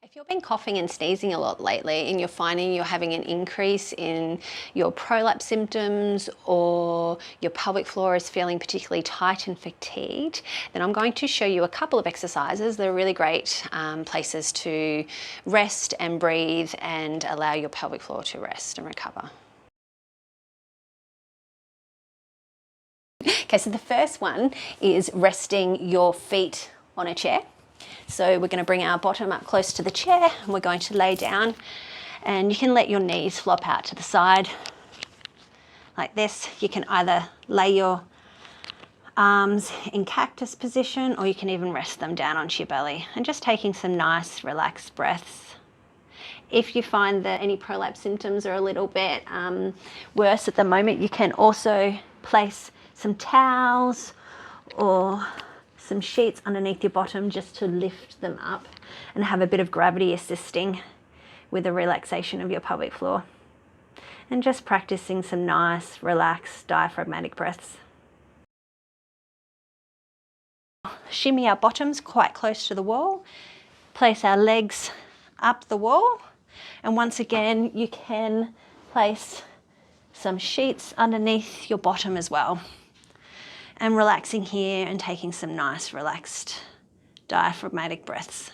If you've been coughing and sneezing a lot lately and you're finding you're having an increase in your prolapse symptoms or your pelvic floor is feeling particularly tight and fatigued, then I'm going to show you a couple of exercises that are really great places to rest and breathe and allow your pelvic floor to rest and recover. Okay, so the first one is resting your feet on a chair. So we're going to bring our bottom up close to the chair and we're going to lay down, and you can let your knees flop out to the side like this. You can either lay your arms in cactus position or you can even rest them down onto your belly, and just taking some nice relaxed breaths. If you find that any prolapse symptoms are a little bit worse at the moment, you can also place some towels or some sheets underneath your bottom just to lift them up and have a bit of gravity assisting with the relaxation of your pelvic floor. And just practicing some nice, relaxed, diaphragmatic breaths. Shimmy our bottoms quite close to the wall. Place our legs up the wall. And once again, you can place some sheets underneath your bottom as well. And relaxing here and taking some nice, relaxed, diaphragmatic breaths.